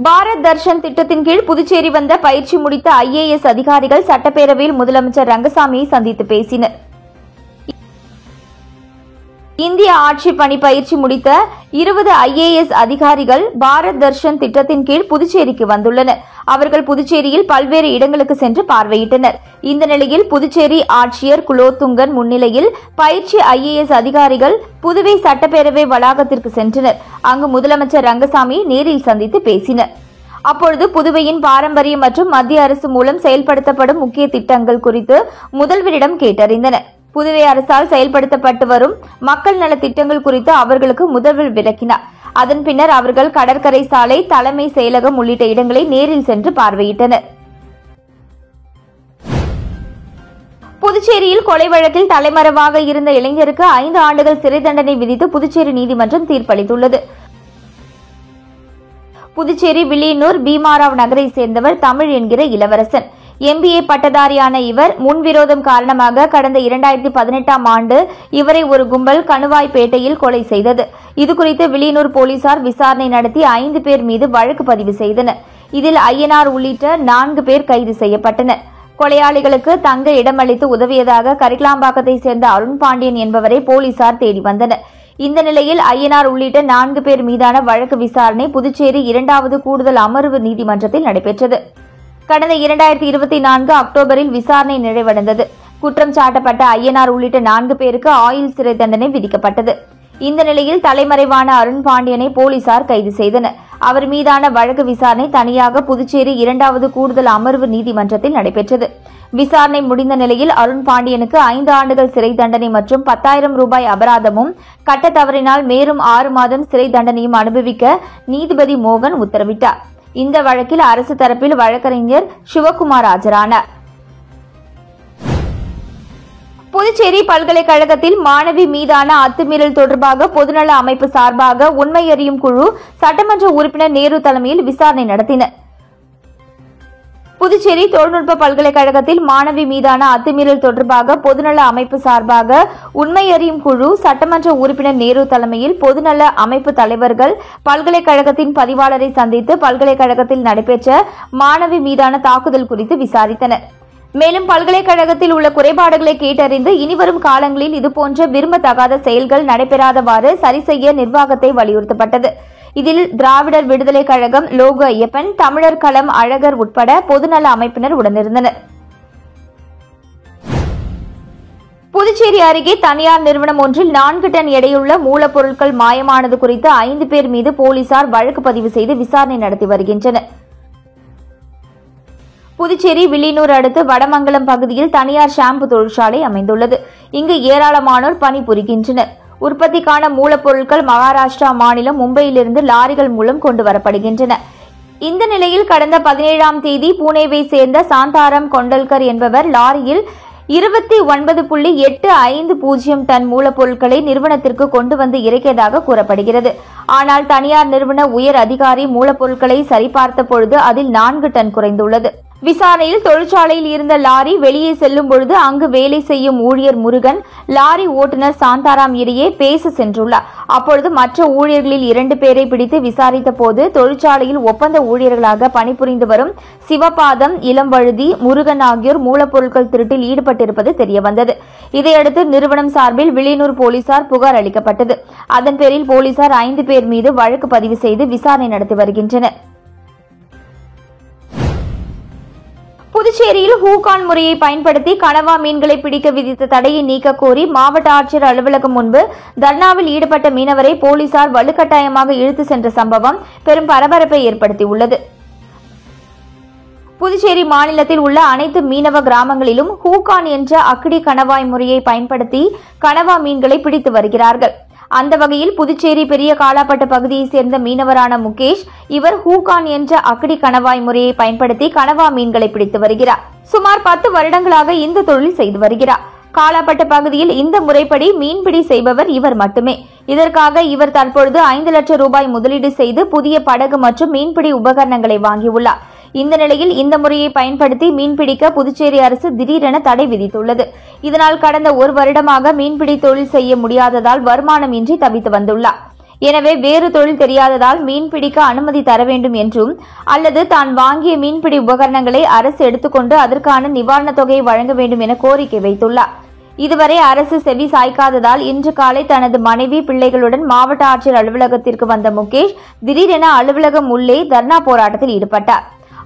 பாரத் தர்ஷன் திட்டத்தின் கீழ் புதுச்சேரி வந்த பயிற்சி முடித்த IAS அதிகாரிகள் சட்டப்பேரவையில் முதலமைச்சர் ரங்கசாமியை சந்தித்து பேசினர். இந்திய ஆட்சி பணி பயிற்சி முடித்த 20 IAS அதிகாரிகள் பாரத் தர்ஷன் திட்டத்தின் கீழ் புதுச்சேரிக்கு வந்துள்ளனர். அவர்கள் புதுச்சேரியில் பல்வேறு இடங்களுக்கு சென்று பார்வையிட்டனர். இந்த நிலையில் புதுச்சேரி ஆட்சியர் குலோத்துங்கன் முன்னிலையில் பயிற்சி IAS அதிகாரிகள் புதுவை சட்டப்பேரவை வளாகத்திற்கு சென்றனர். அங்கு முதலமைச்சர் ரங்கசாமி நேரில் சந்தித்து பேசினர். அப்பொழுது புதுவையின் பாரம்பரியம் மற்றும் மத்திய அரசு மூலம் செயல்படுத்தப்படும் முக்கிய திட்டங்கள் குறித்து முதல்வரிடம் கேட்டறிந்தனர். புதுவை அரசால் செயல்படுத்தப்பட்டு வரும் மக்கள் நல திட்டங்கள் குறித்து அவர்களுக்கு முதல்வர் விளக்கினார். அதன் பின்னர் அவர்கள் கடற்கரை சாலை, தலைமை செயலகம் உள்ளிட்ட இடங்களை நேரில் சென்று பார்வையிட்டனர். புதுச்சேரியில் கொலை வழக்கில் தலைமறைவாக இருந்த இளைஞருக்கு 5 ஆண்டுகள் சிறை தண்டனை விதித்து புதுச்சேரி நீதிமன்றம் தீர்ப்பளித்துள்ளது. புதுச்சேரி வில்லியனூர் பீமாராவ் நகரை சேர்ந்தவர் தமிழ் என்கிற இளவரசன். MBA பட்டதாரியான இவர் முன்விரோதம் காரணமாக கடந்த 2018ஆம் ஆண்டு இவரை ஒரு கும்பல் கணுவாய்பேட்டையில் கொலை செய்தது. இதுகுறித்து வில்லியனூர் போலீசார் விசாரணை நடத்தி 5 பேர் மீது வழக்கு பதிவு செய்தனர். இதில் INR உள்ளிட்ட 4 பேர் கைது செய்யப்பட்டனர். கொலையாளிகளுக்கு தங்க இடமளித்து உதவியதாக கரிக்கலாம்பாக்கத்தை சேர்ந்த அருண் பாண்டியன் என்பவரை போலீசார் தேடி வந்தனர். இந்த நிலையில் INR உள்ளிட்ட 4 பேர் மீதான வழக்கு விசாரணை புதுச்சேரி 2வது கூடுதல் அமர்வு நீதிமன்றத்தில் நடைபெற்றது. கடந்த 2024 அக்டோபரில் விசாரணை நிறைவடைந்தது. குற்றம் சாட்டப்பட்ட INR உள்ளிட்ட 4 பேருக்கு ஆயுள் சிறை தண்டனை விதிக்கப்பட்டது. இந்த நிலையில் தலைமறைவான அருண் பாண்டியனை போலீசார் கைது செய்தனர். அவர் மீதான வழக்கு விசாரணை தனியாக புதுச்சேரி 2வது கூடுதல் அமர்வு நீதிமன்றத்தில் நடைபெற்றது. விசாரணை முடிந்த நிலையில் அருண் பாண்டியனுக்கு 5 ஆண்டுகள் சிறை தண்டனை மற்றும் 10,000 ரூபாய் அபராதமும், கட்ட தவறினால் மேலும் 6 மாதம் சிறை தண்டனையும் அனுபவிக்க நீதிபதி மோகன் உத்தரவிட்டார். இந்த வழக்கில் அரசு தரப்பில் வழக்கறிஞர் சிவக்குமார் ஆஜரானார். புதுச்சேரி பல்கலைக்கழகத்தில் மாணவி மீதான அத்துமீறல் தொடர்பாக பொதுநல அமைப்பு சார்பாக உண்மை அறியும் குழு சட்டமன்ற உறுப்பினர் நேரு தலைமையில் விசாரணை நடத்தினர். புதுச்சேரி தொழில்நுட்ப பல்கலைக்கழகத்தில் மாணவி மீதான அத்துமீறல் தொடர்பாக பொதுநல அமைப்பு சார்பாக உண்மை அறியும் குழு சட்டமன்ற உறுப்பினர் நேரு தலைமையில் பொதுநல அமைப்பு தலைவர்கள் பல்கலைக்கழகத்தின் பதிவாளரை சந்தித்து பல்கலைக்கழகத்தில் நடைபெற்ற மாணவி மீதான தாக்குதல் குறித்து விசாரித்தனர். மேலும் பல்கலைக்கழகத்தில் உள்ள குறைபாடுகளை கேட்டறிந்து இனிவரும் காலங்களில் இதுபோன்ற விரும்பத்தகாத செயல்கள் நடைபெறாதவாறு சரி செய்ய நிர்வாகத்தை வலியுறுத்தப்பட்டது. இதில் திராவிடர் விடுதலை கழகம், லோகு ஐயப்பன், தமிழர் களம் அழகர் உட்பட பொதுநல அமைப்பினர் உடனிருந்தனர். புதுச்சேரி அருகே தனியார் நிறுவனம் ஒன்றில் 4 டன் எடையுள்ள மூலப்பொருட்கள் மாயமானது குறித்து 5 பேர் மீது போலீசார் வழக்கு பதிவு செய்து விசாரணை நடத்தி வருகின்றனர். புதுச்சேரி வில்லியனூர் அடுத்து வடமங்கலம் பகுதியில் தனியார் ஷாம்பு தொழிற்சாலை அமைந்துள்ளது. இங்கு ஏராளமானோர் பணிபுரிகின்றனர். உற்பத்திக்கான மூலப்பொருட்கள் மகாராஷ்டிரா மாநிலம் மும்பையிலிருந்து லாரிகள் மூலம் கொண்டு வரப்படுகின்றன. இந்த நிலையில் கடந்த 17ஆம் தேதி புனேவை சேர்ந்த சாந்தாராம் கொண்டல்கர் என்பவர் லாரியில் 29.850 டன் மூலப்பொருட்களை நிறுவனத்திற்கு கொண்டு வந்து இறக்கியதாக கூறப்படுகிறது. ஆனால் தனியார் நிறுவன உயர் அதிகாரி மூலப்பொருட்களை சரிபார்த்த பொழுது அதில் 4 டன் குறைந்துள்ளது. விசாரணையில் தொழிற்சாலையில் இருந்த லாரி வெளியே செல்லும் பொழுது அங்கு வேலை செய்யும் ஊழியர் முருகன், லாரி ஓட்டுநர் சாந்தாராம் இடையே பேச சென்றுள்ளார். அப்பொழுது மற்ற ஊழியர்களில் 2 பேரை பிடித்து விசாரித்த போது தொழிற்சாலையில் ஒப்பந்த ஊழியர்களாக பணிபுரிந்து வரும் சிவபாதம், இளம்வழுதி, முருகன் ஆகியோர் மூலப்பொருட்கள் திருட்டில் ஈடுபட்டிருப்பது தெரியவந்தது. இதையடுத்து நிறுவனம் சார்பில் வில்லியனூர் போலீசார் புகார் அளிக்கப்பட்டது. அதன் பேரில் போலீசார் 5 பேர் மீது வழக்கு பதிவு செய்து விசாரணை நடத்தி வருகின்றனர். புதுச்சேரியில் ஹூகான் முறையை பயன்படுத்தி கனவா மீன்களை பிடிக்க விதித்த தடையை நீக்க கோரி மாவட்ட ஆட்சியர் அலுவலகம் முன்பு தர்ணாவில் ஈடுபட்ட மீனவரை போலீசார் வலுக்கட்டாயமாக இழுத்து சென்ற சம்பவம் பெரும் பரபரப்பை ஏற்படுத்தியுள்ளது. புதுச்சேரி மாநிலத்தில் உள்ள அனைத்து மீனவ கிராமங்களிலும் ஹூகான் என்ற அக்கடி கணவாய் முறையை பயன்படுத்தி கனவா மீன்களை பிடித்து வருகிறார்கள். அந்த வகையில் புதுச்சேரி பெரிய காலாப்பட்டு பகுதியைச் சேர்ந்த மீனவரான முகேஷ், இவர் ஹூகான் என்ற அக்கடி கணவாய் முறையை பயன்படுத்தி கனவா மீன்களை பிடித்து வருகிறார். சுமார் 10 வருடங்களாக இந்த தொழில் செய்து வருகிறார். காலாப்பட்டு பகுதியில் இந்த முறைப்படி மீன்பிடி செய்பவர் இவர் மட்டுமே. இதற்காக இவர் தற்பொழுது 5 லட்சம் ரூபாய் முதலீடு செய்து புதிய படகு மற்றும் மீன்பிடி உபகரணங்களை வாங்கியுள்ளார். இந்த நிலையில் இந்த முறையை பயன்படுத்தி மீன்பிடிக்க புதுச்சேரி அரசு திடீரென தடை விதித்துள்ளது. இதனால் கடந்த 1 வருடமாக மீன்பிடி தொழில் செய்ய முடியாததால் வருமானமின்றி தவித்து வந்துள்ளார். எனவே வேறு தொழில் தெரியாததால் மீன்பிடிக்க அனுமதி தர வேண்டும் என்றும் அல்லது தான் வாங்கிய மீன்பிடி உபகரணங்களை அரசு எடுத்துக்கொண்டு அதற்கான நிவாரணத் தொகையை வழங்க வேண்டும் என கோரிக்கை வைத்துள்ளார். இதுவரை அரசு செவி சாய்க்காததால் இன்று காலை தனது மனைவி பிள்ளைகளுடன் மாவட்ட ஆட்சியர் அலுவலகத்திற்கு வந்த முகேஷ் திடீரென அலுவலகம் உள்ளே தர்ணா போராட்டத்தில் ஈடுபட்டார்.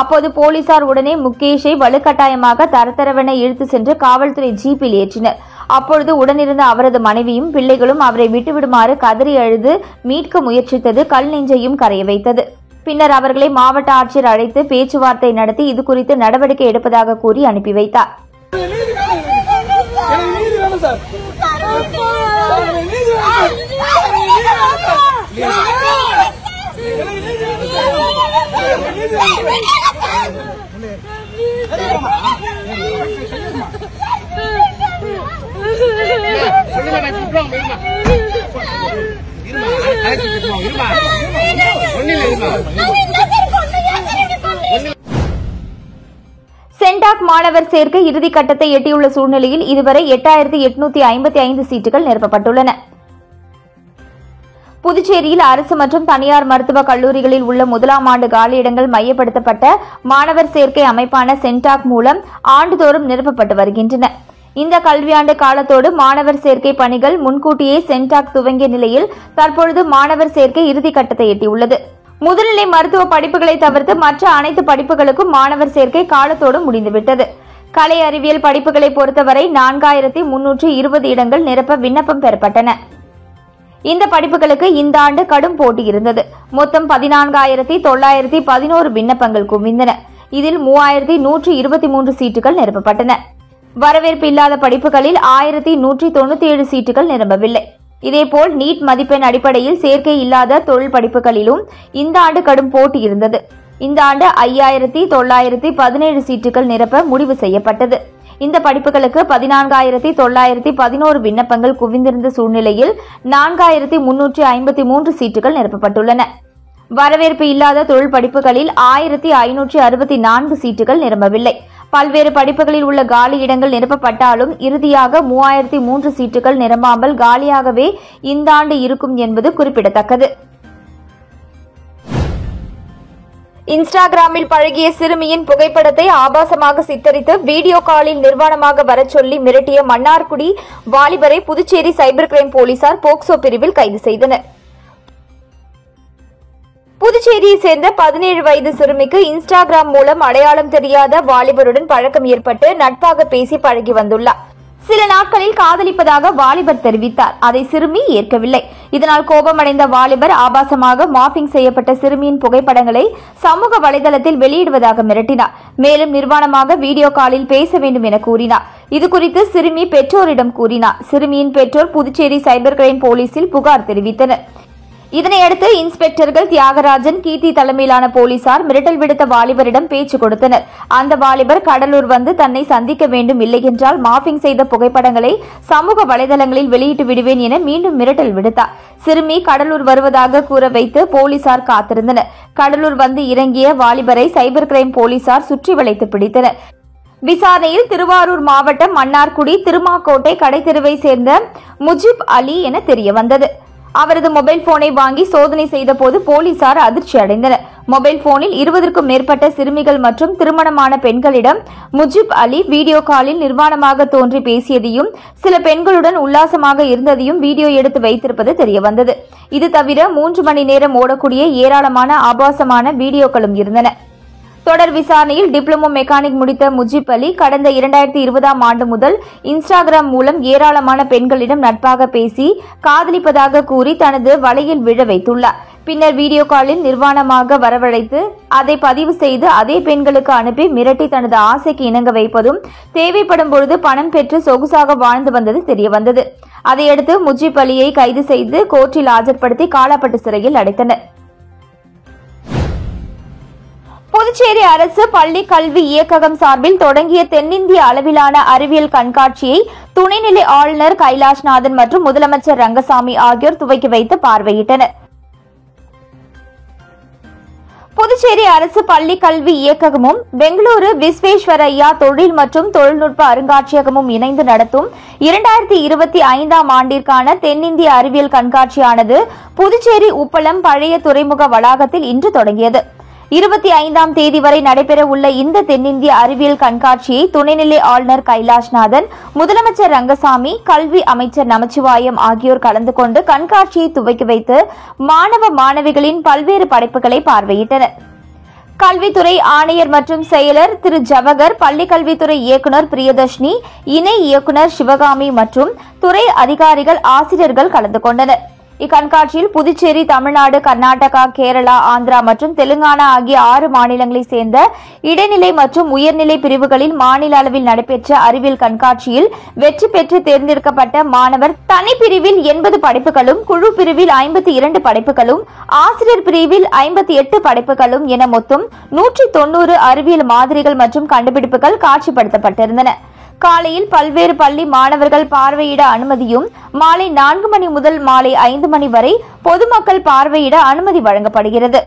அப்போது போலீசார் உடனே முகேஷை வலுக்கட்டாயமாக தரதரவென இழுத்து சென்று காவல்துறை ஜீப்பில் ஏற்றினர். அப்பொழுது உடனிருந்த அவரது மனைவியும் பிள்ளைகளும் அவரை விட்டுவிடுமாறு கதறி அழுது மீட்க முயற்சித்தது கல் நெஞ்சையும் கரைய வைத்தது. பின்னர் அவர்களை மாவட்ட ஆட்சியர் அழைத்து பேச்சுவார்த்தை நடத்தி இதுகுறித்து நடவடிக்கை எடுப்பதாக கூறி அனுப்பி வைத்தார். சென்டாக் மாணவர் சேர்க்கை இறுதி கட்டத்தை எட்டியுள்ள சூழ்நிலையில் இதுவரை 8855 சீட்டுகள் நிரப்பப்பட்டுள்ளன. புதுச்சேரியில் அரசு மற்றும் தனியார் மருத்துவக் கல்லூரிகளில் உள்ள முதலாம் ஆண்டு காலியிடங்கள் மையப்படுத்தப்பட்ட மாணவர் சேர்க்கை அமைப்பான சென்டாக் மூலம் ஆண்டுதோறும் நிரப்பப்பட்டு வருகின்றன. இந்த கல்வியாண்டு காலத்தோடு மாணவர் சேர்க்கை பணிகள் முன்கூட்டியே சென்டாக் துவங்கிய நிலையில் தற்பொழுது மாணவர் சேர்க்கை இறுதி கட்டத்தை எட்டியுள்ளது. முதுநிலை மருத்துவ படிப்புகளை தவிர்த்து மற்ற அனைத்து படிப்புகளுக்கும் மாணவர் சேர்க்கை காலத்தோடு முடிந்துவிட்டது. கலை அறிவியல் படிப்புகளை பொறுத்தவரை 4320 இடங்கள் நிரப்ப விண்ணப்பம் பெறப்பட்டன. இந்த படிப்புகளுக்கு இந்த ஆண்டு கடும் போட்டி இருந்தது. மொத்தம் 14,911 விண்ணப்பங்கள் குவிந்தன. இதில் 3123 சீட்டுகள் நிரப்பப்பட்டன. வரவேற்பு இல்லாத படிப்புகளில் 1197 சீட்டுகள் நிரம்பவில்லை. இதேபோல் நீட் மதிப்பெண் அடிப்படையில் சேர்க்கை இல்லாத தொழில் படிப்புகளிலும் இந்த ஆண்டு கடும் போட்டி இருந்தது. இந்த ஆண்டு 5917 சீட்டுகள் நிரப்ப முடிவு செய்யப்பட்டது. இந்த படிப்புகளுக்கு 14,911 விண்ணப்பங்கள் குவிந்திருந்த சூழ்நிலையில் 4,353 சீட்டுகள் நிரப்பப்பட்டுள்ளன. வரவேற்பு இல்லாத தொழில் படிப்புகளில் 1564 சீட்டுகள் நிரம்பவில்லை. பல்வேறு படிப்புகளில் உள்ள காலி இடங்கள் நிரப்பப்பட்டாலும் இறுதியாக 3003 சீட்டுகள் நிரம்பாமல் காலியாகவே இந்த ஆண்டு இருக்கும் என்பது குறிப்பிடத்தக்கது. இன்ஸ்டாகிராமில் பழகிய சிறுமியின் புகைப்படத்தை ஆபாசமாக சித்தரித்து வீடியோ காலில் நிர்வாணமாக வரச் சொல்லி மிரட்டிய மன்னார்குடி வாலிபரை புதுச்சேரி சைபர் கிரைம் போலீசார் போக்சோ பிரிவில் கைது செய்தனர். புதுச்சேரியை சேர்ந்த 17 வயது சிறுமிக்கு இன்ஸ்டாகிராம் மூலம் அடையாளம் தெரியாத வாலிபருடன் பழக்கம் ஏற்பட்டு நட்பாக பேசி பழகி வந்துள்ளார். சில நாட்களில் காதலிப்பதாக வாலிபர் தெரிவித்தார். அதை சிறுமி ஏற்கவில்லை. இதனால் கோபமடைந்த வாலிபர் ஆபாசமாக மார்பிங் செய்யப்பட்ட சிறுமியின் புகைப்படங்களை சமூக வலைதளத்தில் வெளியிடுவதாக மிரட்டினார். மேலும் நிர்வாணமாக வீடியோ காலில் பேச வேண்டும் என கூறினார். இதுகுறித்து சிறுமி பெற்றோரிடம் கூறினார். சிறுமியின் பெற்றோர் புதுச்சேரி சைபர் கிரைம் போலீசில் புகார் தெரிவித்தனர். இதனையடுத்து இன்ஸ்பெக்டர்கள் தியாகராஜன், கீர்த்தி தலைமையிலான போலீசார் மிரட்டல் விடுத்த வாலிபரிடம் பேச்சு கொடுத்தனர். அந்த வாலிபர் கடலூர் வந்து தன்னை சந்திக்க வேண்டும், இல்லையென்றால் மார்பிங் செய்த புகைப்படங்களை சமூக வலைதளங்களில் வெளியிட்டு விடுவேன் என மீண்டும் மிரட்டல் விடுத்தார். சிறுமி கடலூர் வருவதாக கூற வைத்து போலீசார் காத்திருந்தனர். கடலூர் வந்து இறங்கிய வாலிபரை சைபர் கிரைம் போலீசார் சுற்றி வளைத்து பிடித்தனர். விசாரணையில் திருவாரூர் மாவட்டம் மன்னார்குடி திருமாக்கோட்டை கடைத்தெருவை சேர்ந்த முஜிப் அலி என தெரியவந்தது. அவரது மொபைல் போனை வாங்கி சோதனை செய்தபோது போலீசார் அதிர்ச்சி அடைந்தனர். மொபைல் போனில் 20க்கும் மேற்பட்ட சிறுமிகள் மற்றும் திருமணமான பெண்களிடம் முஜிப் அலி வீடியோ காலில் நிர்வாணமாக தோன்றி பேசியதையும் சில பெண்களுடன் உல்லாசமாக இருந்ததையும் வீடியோ எடுத்து வைத்திருப்பது தெரியவந்தது. இது தவிர 3 மணி நேரம் ஓடக்கூடிய ஏராளமான ஆபாசமான வீடியோக்களும் இருந்தன. தொடர் விசாரணையில் டிப்ளமோ மெக்கானிக் முடித்த முஜிப் அலி கடந்த 2020ஆம் ஆண்டு முதல் இன்ஸ்டாகிராம் மூலம் ஏராளமான பெண்களிடம் நட்பாக பேசி காதலிப்பதாக கூறி தனது வலையில் விழ வைத்துள்ளார். பின்னர் வீடியோ காலில் நிர்வாணமாக வரவழைத்து அதை பதிவு செய்து அதே பெண்களுக்கு அனுப்பி மிரட்டி தனது ஆசைக்கு இணங்க வைப்பதும் தேவைப்படும் பொழுது பணம் பெற்று சொகுசாக வாழ்ந்து வந்தது தெரியவந்தது. அதையடுத்து முஜிப் அலியை கைது செய்து கோர்ட்டில் ஆஜர்படுத்தி காலாப்பட்டு சிறையில் அடைத்தனர். புதுச்சேரி அரசு பள்ளி கல்வி இயக்ககம் சார்பில் தொடங்கிய தென்னிந்திய அளவிலான அறிவியல் கண்காட்சியை துணைநிலை ஆளுநர் கைலாஷ்நாதன் மற்றும் முதலமைச்சர் ரங்கசாமி ஆகியோர் துவக்கி வைத்து பார்வையிட்டனர். புதுச்சேரி அரசு பள்ளி கல்வி இயக்ககமும் பெங்களூரு விஸ்வேஸ்வரய்யா தொழில் மற்றும் தொழில்நுட்ப அருங்காட்சியகமும் இணைந்து நடத்தும் 2025 ஆண்டிற்கான தென்னிந்திய அறிவியல் கண்காட்சியானது புதுச்சேரி உப்பளம் பழைய துறைமுக வளாகத்தில் இன்று தொடங்கியது. 25ஆம் தேதி வரை நடைபெற உள்ள இந்த தென்னிந்திய அறிவியல் கண்காட்சியை துணைநிலை ஆளுநர் கைலாஷ்நாதன், முதலமைச்சர் ரங்கசாமி, கல்வி அமைச்சர் நமச்சிவாயம் ஆகியோர் கலந்து கொண்டு கண்காட்சியை துவக்கி வைத்து மாணவ மாணவிகளின் பல்வேறு படைப்புகளை பார்வையிட்டனர். கல்வித்துறை ஆணையர் மற்றும் செயலர் திரு ஜவஹர், பள்ளிக்கல்வித்துறை இயக்குநர் பிரியதர்ஷினி, இணை இயக்குநர் சிவகாமி மற்றும் துறை அதிகாரிகள், ஆசிரியர்கள் கலந்து கொண்டனர். இக்கண்காட்சியில் புதுச்சேரி, தமிழ்நாடு, கர்நாடகா, கேரளா, ஆந்திரா மற்றும் தெலுங்கானா ஆகிய 6 மாநிலங்களைச் சேர்ந்த இடைநிலை மற்றும் உயர்நிலை பிரிவுகளில் மாநில அளவில் நடைபெற்ற அறிவியல் கண்காட்சியில் வெற்றி பெற்று தேர்ந்தெடுக்கப்பட்ட மாணவர் தனிப்பிரிவில் 80 படைப்புகளும், குழு பிரிவில் 52 படைப்புகளும், ஆசிரியர் பிரிவில் 58 படைப்புகளும் என மொத்தம் 190 அறிவியல் மாதிரிகள் மற்றும் கண்டுபிடிப்புகள் காட்சிப்படுத்தப்பட்டிருந்தன. காலையில் பல்வேறு பள்ளி மாணவர்கள் பார்வையிட அனுமதியும், மாலை 4 மணி முதல் மாலை 5 மணி வரை பொதுமக்கள் பார்வையிட அனுமதி வழங்கப்படுகிறது.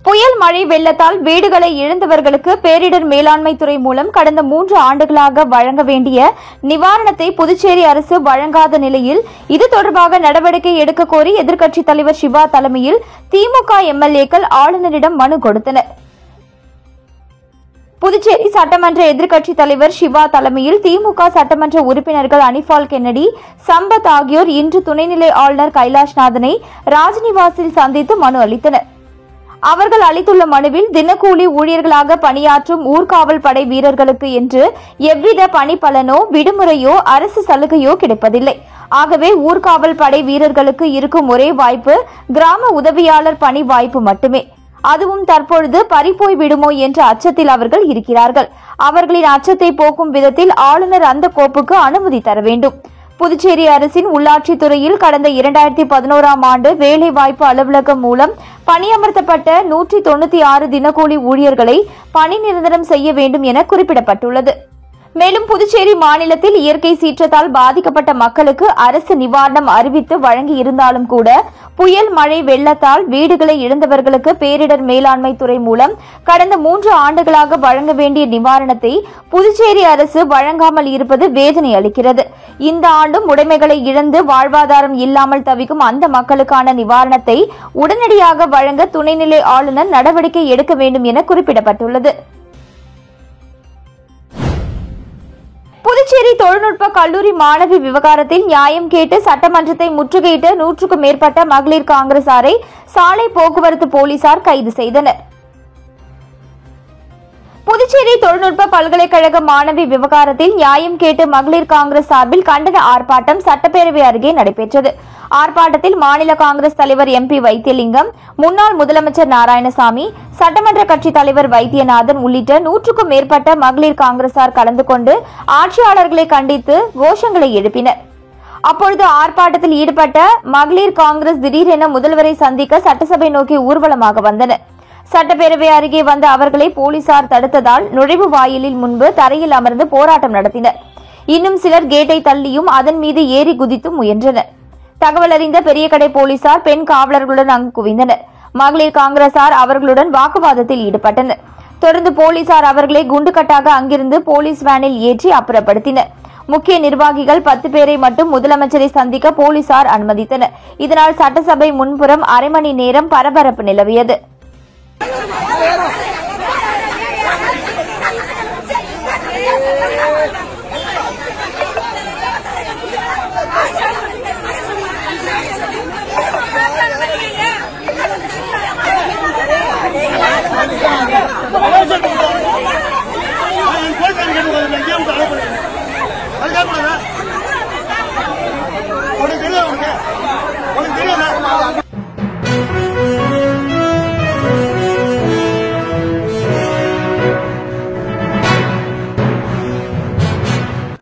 புயல் மழை வெள்ளத்தால் வீடுகளை இழந்தவர்களுக்கு பேரிடர் மேலாண்மை துறை மூலம் கடந்த 3 ஆண்டுகளாக வழங்க வேண்டிய நிவாரணத்தை புதுச்சேரி அரசு வழங்காத நிலையில் இது தொடர்பாக நடவடிக்கை எடுக்க கோரி எதிர்க்கட்சித் தலைவர் சிவா தலைமையில் திமுக எம்எல்ஏக்கள் ஆளுநரிடம் மனு கொடுத்தனர். புதுச்சேரி சட்டமன்ற எதிர்க்கட்சித் தலைவர் சிவா தலைமையில் திமுக சட்டமன்ற உறுப்பினர்கள் அனிபால் கென்னடி, சம்பத் ஆகியோர் இன்று துணைநிலை ஆளுநர் கைலாஷ்நாதனை ராஜ்நிவாசில் சந்தித்து மனு அளித்தனர். அவர்கள் அளித்துள்ள மனுவில் தினக்கூலி ஊழியர்களாக பணியாற்றும் ஊர்காவல் படை வீரர்களுக்கு என்று எவ்வித பணி பலனோ, விடுமுறையோ, அரசு சலுகையோ கிடைப்பதில்லை. ஆகவே ஊர்காவல் படை வீரர்களுக்கு இருக்கும் ஒரே வாய்ப்பு கிராம உதவியாளர் பணி வாய்ப்பு மட்டுமே. அதுவும் தற்பொழுது பறிபோய் விடுமோ என்ற அச்சத்தில் அவர்கள் இருக்கிறார்கள். அவர்களின் அச்சத்தை போக்கும் விதத்தில் ஆளுநர் அந்த கோப்புக்கு அனுமதி தர வேண்டும். புதுச்சேரி அரசின் உள்ளாட்சித் துறையில் கடந்த 2011ஆம் ஆண்டு வேலைவாய்ப்பு அலுவலகம் மூலம் பணியமர்த்தப்பட்ட 196 தினக்கூலி ஊழியர்களை பணி நிரந்தரம் செய்ய வேண்டும் என குறிப்பிடப்பட்டுள்ளது. மேலும் புதுச்சேரி மாநிலத்தில் இயற்கை சீற்றத்தால் பாதிக்கப்பட்ட மக்களுக்கு அரசு நிவாரணம் அறிவித்து வழங்கி இருந்தாலும் கூட புயல் மழை வெள்ளத்தால் வீடுகளை இழந்தவர்களுக்கு பேரிடர் மேலாண்மை துறை மூலம் கடந்த 3 ஆண்டுகளாக வழங்க வேண்டிய நிவாரணத்தை புதுச்சேரி அரசு வழங்காமல் இருப்பது வேதனை அளிக்கிறது. இந்த ஆண்டும் உடைமைகளை இழந்து வாழ்வாதாரம் இல்லாமல் தவிக்கும் அந்த மக்களுக்கான நிவாரணத்தை உடனடியாக வழங்க துணைநிலை ஆளுநர் நடவடிக்கை எடுக்க வேண்டும் என குறிப்பிடப்பட்டுள்ளது. புதுச்சேரி தொழில்நுட்ப கல்லூரி மாணவி விவகாரத்தில் நியாயம் கேட்டு சட்டமன்றத்தை முற்றுகையிட்ட 100க்கும் மேற்பட்ட மகளிர் காங்கிரசாரை சாலை போக்குவரத்து போலீசார் கைது செய்தனர். புதுச்சேரி தொழில்நுட்ப பல்கலைக்கழக மாணவி விவகாரத்தில் நியாயம் கேட்டு மகளிர் காங்கிரஸ் சார்பில் கண்டன ஆர்ப்பாட்டம் சட்டப்பேரவை அருகே நடைபெற்றது. ஆர்ப்பாட்டத்தில் மாநில காங்கிரஸ் தலைவர் MP வைத்தியலிங்கம், முன்னாள் முதலமைச்சர் நாராயணசாமி, சட்டமன்ற கட்சித் தலைவர் வைத்தியநாதன் உள்ளிட்ட 100க்கும் மேற்பட்ட மகளிர் காங்கிரசார் கலந்து கொண்டு ஆட்சியாளர்களை கண்டித்து கோஷங்களை எழுப்பினர். அப்பொழுது ஆர்ப்பாட்டத்தில் ஈடுபட்ட மகளிர் காங்கிரஸ் திடீரென முதல்வரை சந்திக்க சட்டசபை நோக்கி ஊர்வலமாக வந்தனர். சட்டப்பேரவை அருகே வந்த அவர்களை போலீசார் தடுத்ததால் நுழைவு வாயிலில் முன்பு தரையில் அமர்ந்து போராட்டம் நடத்தினர். இன்னும் சிலர் கேட்டை தள்ளியும் அதன் மீது ஏறி குதித்தும் முயன்றனர். தகவல் அறிந்த பெரியகடை போலீசார் பெண் காவலர்களுடன் அங்கு குவிந்தனர். மகளிர் காங்கிரசார் அவர்களுடன் வாக்குவாதத்தில் ஈடுபட்டனர். தொடர்ந்து போலீசார் அவர்களை குண்டுகட்டாக அங்கிருந்து போலீஸ் வேனில் ஏற்றி அப்புறப்படுத்தினர். முக்கிய நிர்வாகிகள் 10 பேரை மட்டும் முதலமைச்சரை சந்திக்க போலீசார் அனுமதித்தனர். இதனால் சட்டசபை முன்புறம் அரை மணி நேரம் பரபரப்பு நிலவியது.